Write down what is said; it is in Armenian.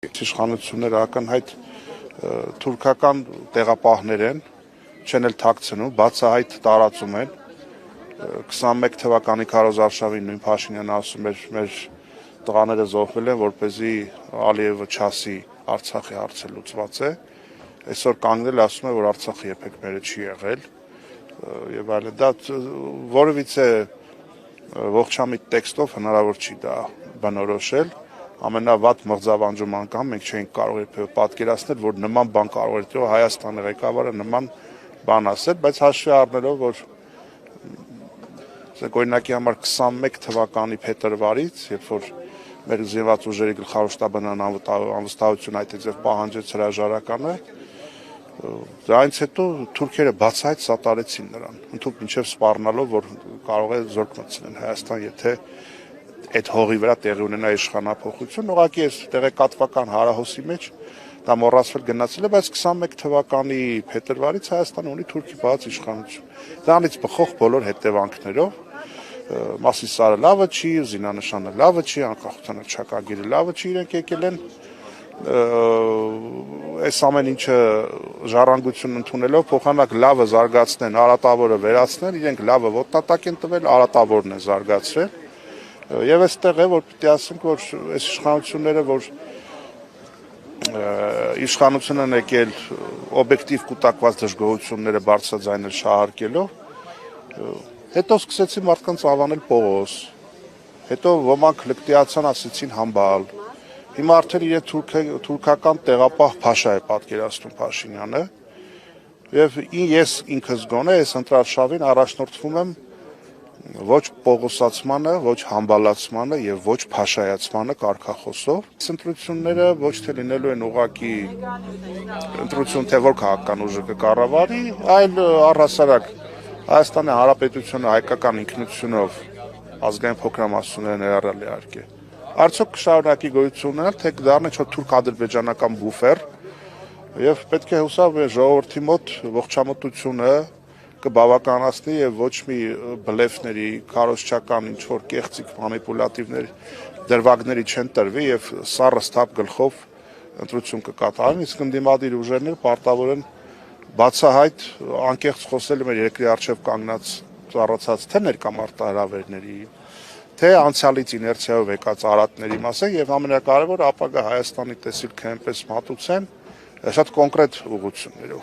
Իշխանությունները ակնհայտ թուրքական տեղապահներ են, չեն էլ թաքցնում, բացահայտ տարածում են։ 21 թվականի Քարոզ Արշավին նույն Փաշինյանը ասում էր, մեր տղաները զոհվել են, որպեսզի Ալիևը չասի Արցախի հարցը լուծված է։ Այսօր կանգնել ասում է, որ Արցախը երբեք մերը չի եղել եւ այլն։ Դա որևիցե ողջամիտ տեքստով հնարավոր չի դա բնորոշել։ Ամենավատ մղձավանջում անգամ մենք չենք կարող երբևէ պատկերացնել, որ նման բան կարող էր թող Հայաստանի ղեկավարը նման բան ասել, բայց հաշվի առնելով, որ օրինակի համար 21 թվականի փետրվարից, երբ որ մեր զինված ուժերի գլխավոր շտաբն անվստահություն այդտեղ պահանջեց հրաժարականը, դրանից հետո թուրքերը բացահայտ սատարեցին նրան, ընդհանուր մինչև սպառնալով, որ կարող է զորք մտցնել Հայաստան, եթե այդ հողի վրա տեղի ունենա իշխանափոխություն, ուղղակի այս տեղեկատվական հարահոսի մեջ դա մոռացվել գնացել է, բայց 21 թվականի փետրվարից Հայաստանը ունի թուրքի բաց իշխանություն։ Դրանից բխող բոլոր հետևանքներով Մասիսարը լավը չի, զինանշանը լավը չի, անկախության հռչակագիրը լավը չի, իրենք եկել են այս ամեն ինչը ժառանգություն ընդունելով փոխանակ լավը զարգացնեն, արատավորը վերացնեն, իրենք լավը ոտնատակ են տվել, արատավորն է զարգացրել։ Եվ այստեղ է, որ պիտի ասենք, որ այս իշխանությունները, որ իշխանություն են եկել օբյեկտիվ կուտակված դժգոհությունները բարձրաձայնել շահարկելով, հետո սկսեցին մարդկանց ավանել փողոց, հետո ոմանք լկտիացան, ասեցին համբալ։ Հիմա արդեն իրեն թուրքական տեղապահ Փաշա է պատկերացնում Փաշինյանը, եւ ես ինքս գոնե այս ընտրարշավին առաջնորդվում եմ ոչ պողոսացմանը, ոչ համբալացմանը եւ ոչ փաշայացմանը կարգախոսով։ Ընտրությունները ոչ թե լինելու են ուղղակի ընտրություն, թե որ քաղաքական ուժը կկառավարի, այլ առհասարակ Հայաստանի Հանրապետությունը հայկական ինքնությունով ազգային փոքրամասնությունները ներառյալ իհարկե։ Արդյոք կշարունակի գոյություն ունենալ, թե կդառնա ինչ-որ թուրք-ադրբեջանական բուֆեր եւ պետք է հուսավ ժողովրդի մոտ ողջամտությունը կբավականացնի եւ ոչ մի բլեֆների, քարոզչական ինչ-որ կեղծիք մանիպուլատիվներ դրվագների չեն տրվի եւ սառը ստապ գլխով ընտրություն կկատարեն, իսկ ընդդիմադիր ուժերն պարտավոր են բացահայտ անկեղծ խոսել մեր երկրի արչեւ կանգնած ծառացած թե ներկա մարտահրավերների, թե անցյալից իներցիայով եկած արատների մասին եւ ամենակարևորը ապագա Հայաստանի տեսիլքը այնպես մատուցեն շատ կոնկրետ ուղղություններով։